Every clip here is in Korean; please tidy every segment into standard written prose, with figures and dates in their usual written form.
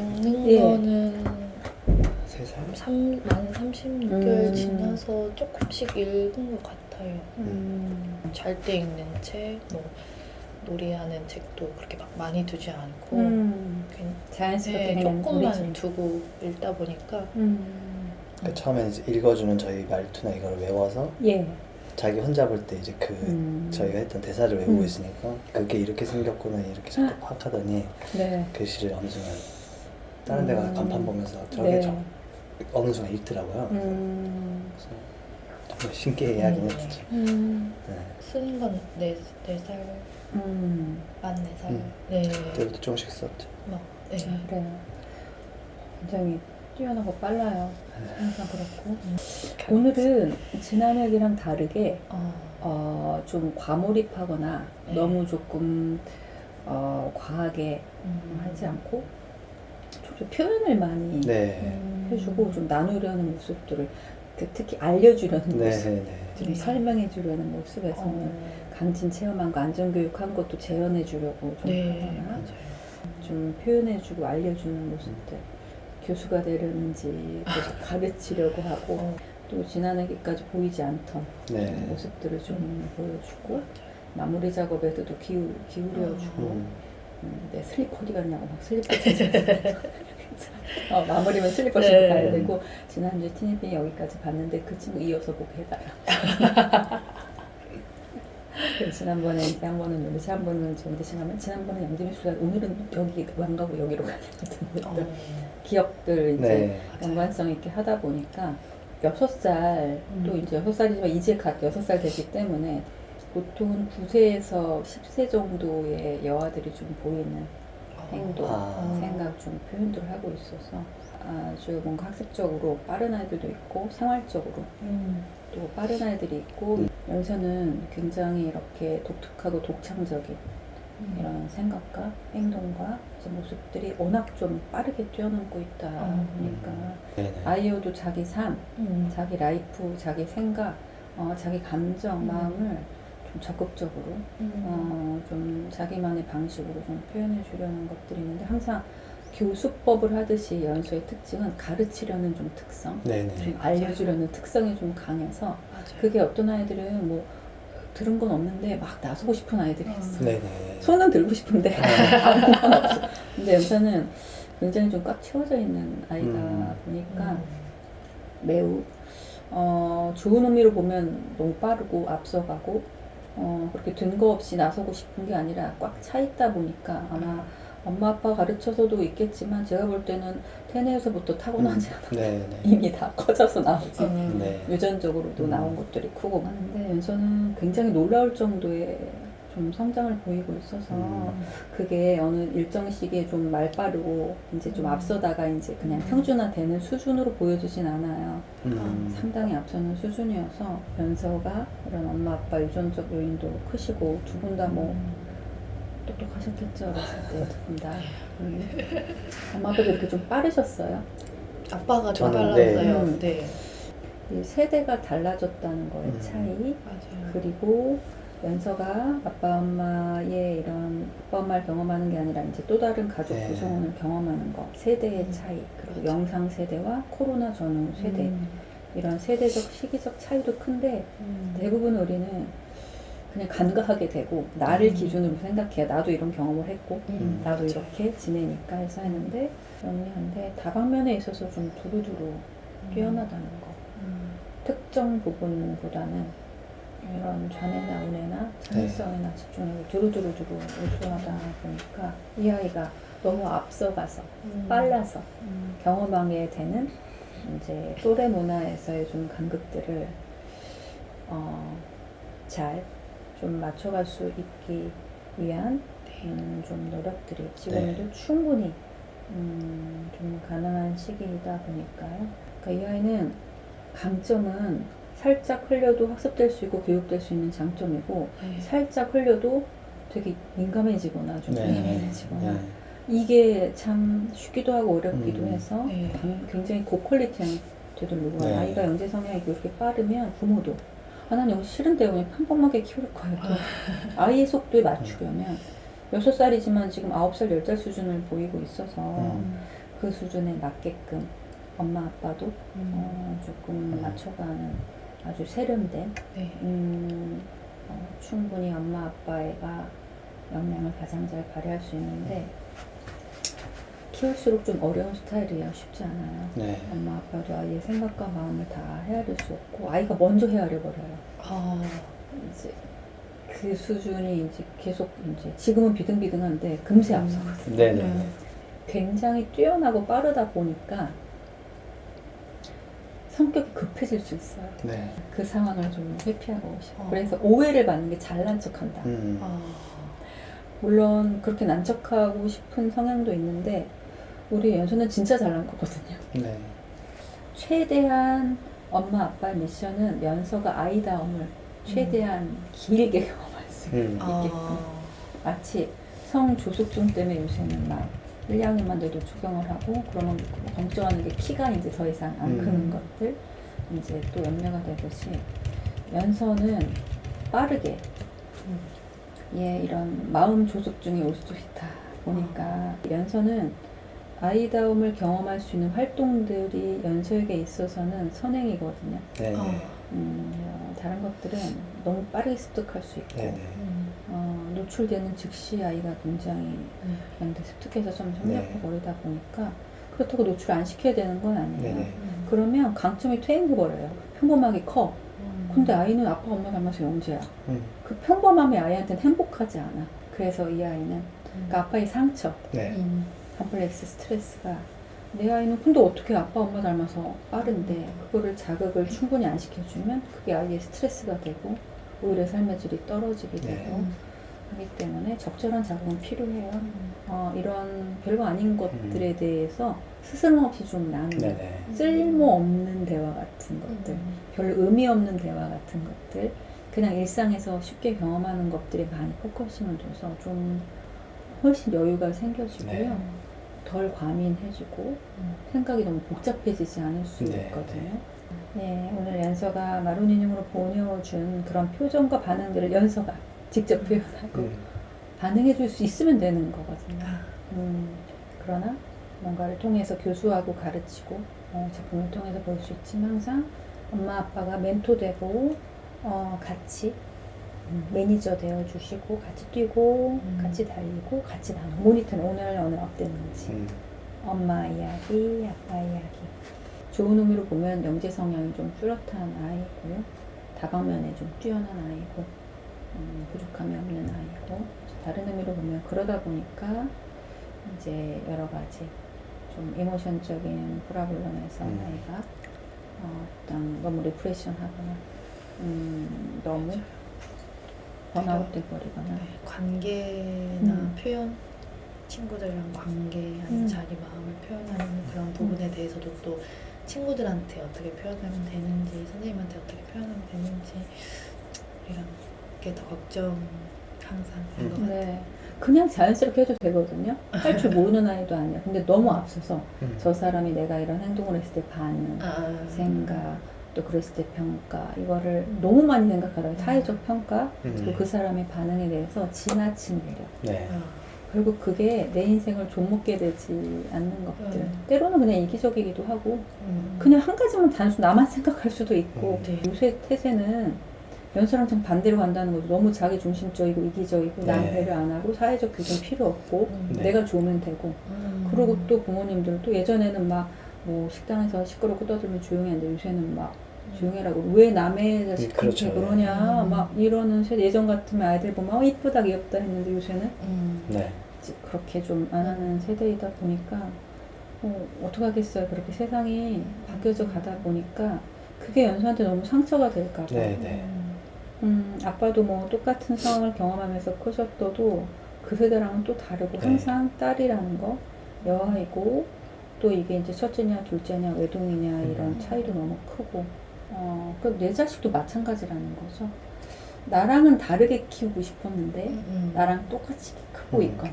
읽는 예. 거는 3살? 만 36개월 지나서 조금씩 읽은 것 같아요. 잘 때 읽는 책, 뭐 놀이하는 책도 그렇게 막 많이 두지 않고 그냥 자연스럽게 네, 그냥 조금만 우리 집. 두고 읽다 보니까 그 처음에 이제 읽어주는 저희 말투나 이걸 외워서 예. 자기 혼자 볼 때 이제 저희가 했던 대사를 외우고 있으니까 그게 이렇게 생겼구나 이렇게 자꾸 파악하더니 네. 글씨를 어느 순간 다른 데가 간판 보면서 저게 네. 어느 순간 읽더라고요. 그래서 정말 신기해 하긴 했죠. 네. 쓰는 건 4살, 만 4살. 네. 그때부터 조금씩 썼죠. 막, 네. 그래요. 굉장히 뛰어나고 빨라요. 항상 그렇고. 오늘은 지난 회기랑 다르게 좀 과몰입하거나 네. 너무 조금 과하게 하지 않고 좀 모습을 많이 네. 해주고 좀 나누려는 모습들을 특히 알려주려는 네, 모습, 네. 좀 설명해주려는 모습에서는 강진 체험한 거 안전교육한 것도 재현해주려고 좀 네, 하거나 맞아요. 좀 표현해주고 알려주는 모습들, 교수가 되려는지 계속 가르치려고 하고 또 지난해기까지 보이지 않던 네. 모습들을 좀 보여주고 마무리 작업에도 기울여주고 내 슬리퍼 어디 갔냐고 막 슬리퍼 마무리면 슬리퍼 신고 네. 가야 되고 지난주에 티니비 여기까지 봤는데 그 친구 이어서 꼭 해달라. 지난번에 이제 한 번은 요리시 한 번은 좋은 대신 하면 지난번에 양재미 수다 오늘은 여기 안 가고 여기로 가는 것들 기억들 이제 네. 연관성 있게 하다 보니까 6살 또 이제 6살이지만 이제 갓 6살 되기 때문에 보통은 9세에서 10세 정도의 여아들이 좀 보이는 행동, 생각 좀 표현들을 하고 있어서 아주 뭔가 학습적으로 빠른 아이들도 있고 생활적으로 또 빠른 아이들이 있고 여기서는 굉장히 이렇게 독특하고 독창적인 이런 생각과 행동과 이제 모습들이 워낙 좀 빠르게 뛰어넘고 있다 보니까 네네. 아이여도 자기 삶, 자기 라이프, 자기 생각, 자기 감정, 마음을 좀 적극적으로 좀 자기만의 방식으로 좀 표현해 주려는 것들이 있는데 항상 교수법을 하듯이 연수의 특징은 가르치려는 좀 특성, 네네. 좀 알려주려는 특성이 좀 강해서 맞아요. 그게 어떤 아이들은 뭐 들은 건 없는데 막 나서고 싶은 아이들이 있어. 네네. 손은 들고 싶은데 아무 건 없어. 근데 연서는 굉장히 좀 꽉 채워져 있는 아이다 보니까 매우 좋은 의미로 보면 너무 빠르고 앞서가고 그렇게 든거 없이 나서고 싶은 게 아니라 꽉 차 있다 보니까 아마 엄마 아빠 가르쳐서도 있겠지만 제가 볼 때는 태내에서부터 타고나지 않아. 네네. 이미 다 커져서 나오지. 네. 유전적으로도 나온 것들이 크고 많은데 연서는 굉장히 놀라울 정도의 좀 성장을 보이고 있어서 그게 어느 일정 시기에 좀 말빠르고 이제 좀 앞서다가 이제 그냥 평준화되는 수준으로 보여지진 않아요. 상당히 앞서는 수준이어서 연서가 이런 엄마 아빠 유전적 요인도 크시고 두 분 다 뭐 똑똑하셨겠죠. 어렸을 때 두 분 다. 엄마 아빠도 이렇게 좀 빠르셨어요. 아빠가 좀 저는, 달랐어요. 네. 이 세대가 달라졌다는 거의 차이. 맞아요. 그리고 연서가 아빠 엄마의 이런 아빠 엄마를 경험하는 게 아니라 이제 또 다른 가족 네. 구성원을 경험하는 거, 세대의 차이, 그리고 영상 세대와 코로나 전후 세대 이런 세대적 시기적 차이도 큰데 대부분 우리는 그냥 간과하게 되고 나를 기준으로 생각해야 나도 이런 경험을 했고 나도 맞아. 이렇게 지내니까 해서 했는데 영리한데 다방면에 있어서 좀 두루두루 뛰어나다는 거. 특정 부분보다는 이런 좌뇌나 우뇌나 창의성이나 집중력을 두루두루두루 우수하다 보니까 이 아이가 너무 앞서가서 빨라서 경험하게 되는 이제 또래 문화에서의 좀 간극들을 잘 좀 맞춰갈 수 있기 위한 좀 노력들이 지금도 충분히 좀 가능한 시기이다 보니까요. 그러니까 이 아이는 강점은 살짝 흘려도 학습될 수 있고 교육될 수 있는 장점이고 살짝 흘려도 되게 민감해지거나 좀 예민해지거나 이게 참 쉽기도 하고 어렵기도 해서 굉장히 고퀄리티한 되돌리고 아이가 영재 성향이 그렇게 빠르면 부모도 난 영재 싫은데요. 그냥 평범하게 키울 거예요. 아이의 속도에 맞추려면 6살이지만 지금 9살, 10살 수준을 보이고 있어서 그 수준에 맞게끔 엄마 아빠도 조금 맞춰가는 아주 세련된 네. 충분히 엄마 아빠가 역량을 가장 잘 발휘할 수 있는데 키울수록 좀 어려운 스타일이야. 쉽지 않아요. 네. 엄마 아빠도 아이의 생각과 마음을 다 헤아릴 수 없고 아이가 먼저 헤아려 버려요. 아, 이제 그 수준이 이제 계속 이제 지금은 비등비등한데 금세 앞서거든요. 네네. 굉장히 뛰어나고 빠르다 보니까 성격이 급해질 수 있어요. 네. 그 상황을 좀 회피하고 싶어. 어. 그래서 오해를 받는 게 잘난 척한다. 아, 물론 그렇게 난척하고 싶은 성향도 있는데 우리 연수는 진짜 잘난 거거든요. 네. 최대한 엄마 아빠의 미션은 연서가 아이다움을 최대한 길게 경험할 수 있게끔 아, 마치 성조숙증 때문에 요새는 막 1, 2학년만 돼도 추경을 하고 그러면 걱정하는 게 키가 이제 더 이상 안 크는 것들 이제 또 염려가 되듯이 연서는 빠르게 얘 이런 마음 조숙증이 올 수도 있다 보니까 연서는 아이다움을 경험할 수 있는 활동들이 연서에게 있어서는 선행이거든요. 네. 다른 것들은 너무 빠르게 습득할 수 있고 네네. 노출되는 즉시 아이가 굉장히 그냥 습득해서 좀 협력해 버리다 보니까 그렇다고 노출 안 시켜야 되는 건 아니에요. 네네. 그러면 강점이 퇴행돼 버려요. 평범하게 커. 근데 아이는 아빠 엄마 닮아서 영재야. 그 평범함이 아이한테는 행복하지 않아. 그래서 이 아이는 그러니까 아빠의 상처, 네. 컴플렉스, 스트레스가 내 아이는 근데 어떻게 아빠 엄마 닮아서 빠른데 그거를 자극을 충분히 안 시켜주면 그게 아이의 스트레스가 되고 오히려 삶의 질이 떨어지게 되고 하기 때문에 적절한 자극은 필요해요. 이런 별거 아닌 것들에 대해서 스스럼없이 좀 나누는 네네. 쓸모없는 대화 같은 것들, 별 의미 없는 대화 같은 것들, 그냥 일상에서 쉽게 경험하는 것들에 많이 포커싱을 줘서 좀 훨씬 여유가 생겨지고요. 네. 덜 과민해지고 생각이 너무 복잡해지지 않을 수 네, 있거든요. 네, 오늘 연서가 마룬 인형으로 보내준 그런 표정과 반응들을 연서가 직접 표현하고 반응해줄 수 있으면 되는 거거든요. 그러나 뭔가를 통해서 교수하고 가르치고 작품을 통해서 볼 수 있지만 항상 엄마 아빠가 멘토되고 같이 매니저 되어주시고 같이 뛰고 같이 달리고 같이 나눠 모니터는 오늘 어땠는지 엄마 이야기, 아빠 이야기. 좋은 의미로 보면 영재 성향이 좀 뚜렷한 아이고요. 다방면에 좀 뛰어난 아이고 부족함이 없는 아이고 다른 의미로 보면 그러다 보니까 이제 여러 가지 좀 이모션적인 프로블럼에서 아이가 어떤 너무 리프레션하거나 너무 번아웃 돼버리거나 네, 관계나 표현, 친구들이랑 관계하는 자기 마음을 표현하는 그런 부분에 대해서도 또 친구들한테 어떻게 표현하면 되는지, 선생님한테 어떻게 표현하면 되는지 이런 게 더 걱정 항상 된 것 같아요. 네. 그냥 자연스럽게 해도 되거든요. 할 줄 모르는 아이도 아니야. 근데 너무 앞서서 저 사람이 내가 이런 행동을 했을 때 반응, 생각, 또 그랬을 때 평가 이거를 너무 많이 생각하다가 사회적 평가 그리고 그 사람의 반응에 대해서 지나친 매력 네. 결국 그게 내 인생을 좀먹게 되지 않는 것들 때로는 그냥 이기적이기도 하고 그냥 한 가지만 단순 나만 생각할 수도 있고 요새 태세는 연서랑 좀 반대로 간다는 거죠. 너무 자기중심적이고 이기적이고 남 배려 안 하고 사회적 규정 필요 없고 내가 좋으면 되고 그리고 또 부모님들도 예전에는 막 뭐 식당에서 시끄럽고 떠들면 조용히 하는데 요새는 막 조용해라고 왜 남의 자식 그렇게 그러냐 막 이러는 세대. 예전 같으면 아이들 보면 이쁘다 귀엽다 했는데 요새는 네. 그렇게 좀 안 하는 세대이다 보니까 어떡하겠어요. 그렇게 세상이 바뀌어져 가다 보니까 그게 연수한테 너무 상처가 될까 봐. 네네. 아빠도 뭐 똑같은 상황을 경험하면서 크셨어도 그 세대랑은 또 다르고 항상 딸이라는 거 여아이고 또 이게 이제 첫째냐 둘째냐 외동이냐 이런 차이도 너무 크고 내 자식도 마찬가지라는 거죠. 나랑은 다르게 키우고 싶었는데 나랑 똑같이 크고 있거나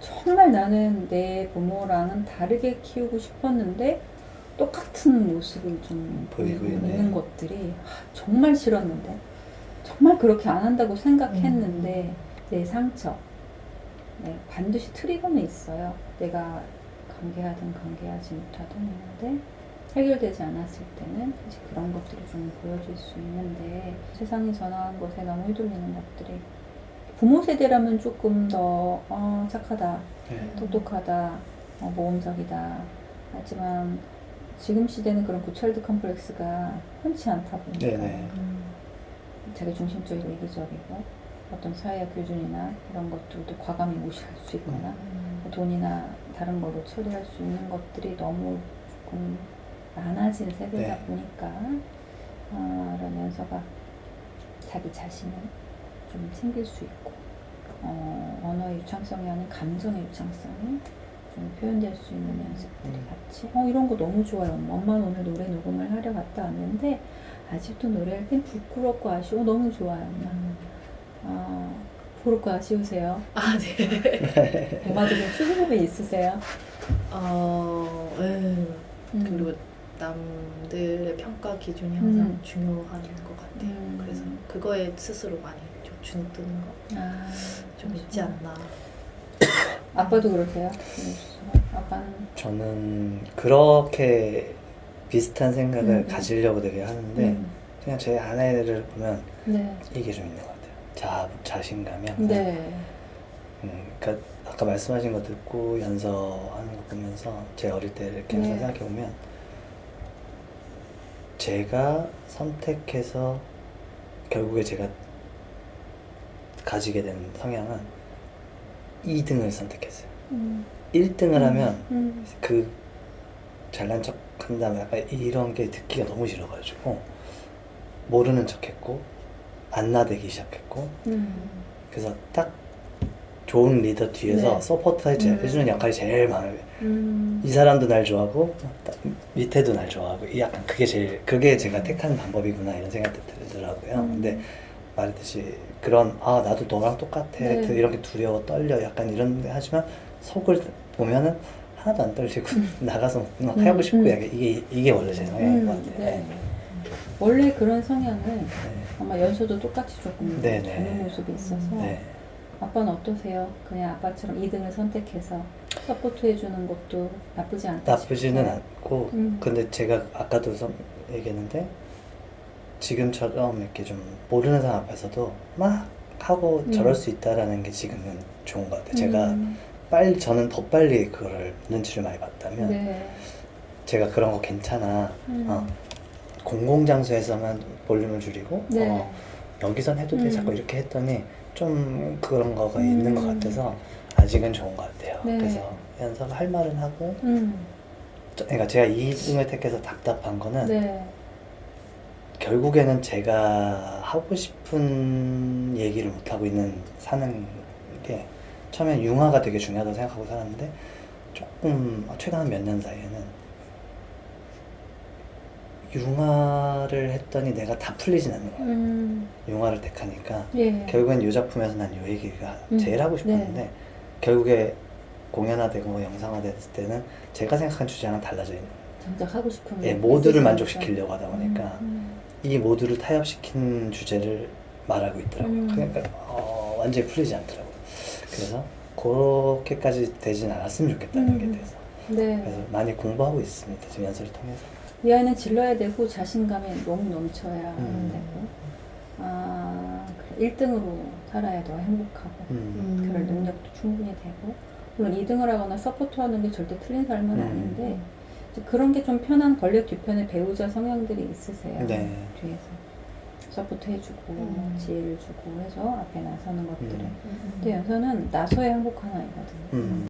정말 나는 내 부모랑은 다르게 키우고 싶었는데 똑같은 모습을 좀 보이고 있는 것들이 정말 싫었는데 정말 그렇게 안 한다고 생각했는데 내 상처 반드시 트리거는 있어요. 내가 관계하든 관계하지 못하든 있는데 해결되지 않았을 때는 이제 그런 것들이 좀 보여질 수 있는데 세상이 전화한 것에 너무 휘둘리는 것들이 부모 세대라면 조금 더 착하다, 네. 똑똑하다, 모험적이다 하지만 지금 시대는 그런 구차일드 컴플렉스가 흔치 않다 보니까 네네. 자기 중심적이고 이기적이고 어떤 사회의 기준이나 이런 것들도 과감히 무시할 수 있거나 돈이나 다른 걸로 처리할 수 있는 것들이 너무 조금 많아진 세대다 네. 보니까 이런 연서가 자기 자신을 좀 챙길 수 있고 언어의 유창성이 아닌 감정의 유창성이 좀 표현될 수 있는 연습들이 같이 이런 거 너무 좋아요. 엄마는 오늘 노래 녹음을 하려 갔다 왔는데 아직도 노래할 땐 부끄럽고 아쉬워. 너무 좋아요. 부끄럽고 아쉬우세요? 아, 네. 엄마도 좀 수줍음이 있으세요? 그리고 남들의 평가 기준이 항상 중요한 것 같아요. 그래서 그거에 스스로 많이 좀 주눅드는 거 좀 있지 않나. 아빠도 그러세요? 아빠는 저는 그렇게 비슷한 생각을 가지려고 되게 하는데 그냥 제 아내를 보면 네. 이게 좀 있는 것 같아요. 자신감이 항상. 네. 그러니까 아까 말씀하신 거 듣고 연서하는 거 보면서 제 어릴 때 이렇게 네. 생각해 보면 제가 선택해서 결국에 제가 가지게 된 성향은 2등을 선택했어요. 1등을 하면 그 잘난 척 한다면 약간 이런 게 듣기가 너무 싫어가지고 모르는 척 했고 안 나대기 시작했고 그래서 딱 좋은 리더 뒤에서 네. 서포트 해주는 역할이 제일 많아요. 이 사람도 날 좋아하고 밑에도 날 좋아하고 약간 그게 제가 택하는 방법이구나 이런 생각이 들더라고요. 근데 말했듯이 그런 나도 너랑 똑같아 네. 이렇게 두려워 떨려 약간 이런 하지만 속을 보면은 하나도 안 떨리고 나가서 막 하고 싶고 약간 이게 원래 제 성향인 것 같아요. 네. 원래 그런 성향은 네. 아마 연수도 똑같이 조금 네네. 전는 모습이 있어서 네. 아빠는 어떠세요? 그냥 아빠처럼 2등을 선택해서 서포트 해주는 것도 나쁘지 않다 나쁘지는 싶어요. 않고 근데 제가 아까도 얘기했는데 지금처럼 이렇게 좀 모르는 사람 앞에서도 막 하고 저럴 수 있다라는 게 지금은 좋은 것 같아요. 제가 저는 더 빨리 그거를 눈치를 많이 봤다면 네. 제가 그런 거 괜찮아. 공공장소에서만 볼륨을 줄이고 네. 여기선 해도 돼. 자꾸 이렇게 했더니 좀 그런 거가 있는 것 같아서 아직은 좋은 것 같아요. 네. 그래서 연서가 할 말은 하고 그러니까 제가 2등을 택해서 답답한 거는 네. 결국에는 제가 하고 싶은 얘기를 못하고 사는 게 처음엔 융화가 되게 중요하다고 생각하고 살았는데 조금 최근 한 몇 년 사이에는 융화를 했더니 내가 다 풀리진 않는 거예요. 융화를 택하니까 예. 결국엔 이 작품에서 난 이 얘기가 제일 하고 싶었는데 결국에 공연화되고 영상화됐을 때는 제가 생각한 주제랑 달라져 있는 정작 하고 싶은 예, 모두를 만족시키려고 하다 보니까 이 모두를 타협시킨 주제를 말하고 있더라고요. 그러니까 완전히 풀리지 않더라고요. 그래서 그렇게까지 되진 않았으면 좋겠다는 게 돼서 네. 그래서 많이 공부하고 있습니다. 지금 연설을 통해서. 이 아이는 질러야 되고 자신감이 너무 넘쳐야 되고 1등으로 살아야 더 행복하고 그럴 능력도 충분히 되고 물론 2등을 하거나 서포트하는 게 절대 틀린 삶은 아닌데 이제 그런 게 좀 편한 권력 뒤편에 배우자 성향들이 있으세요. 네. 뒤에서 서포트 해주고 지혜를 주고 해서 앞에 나서는 것들을 근데 연서는 나서야 행복한 아이거든요.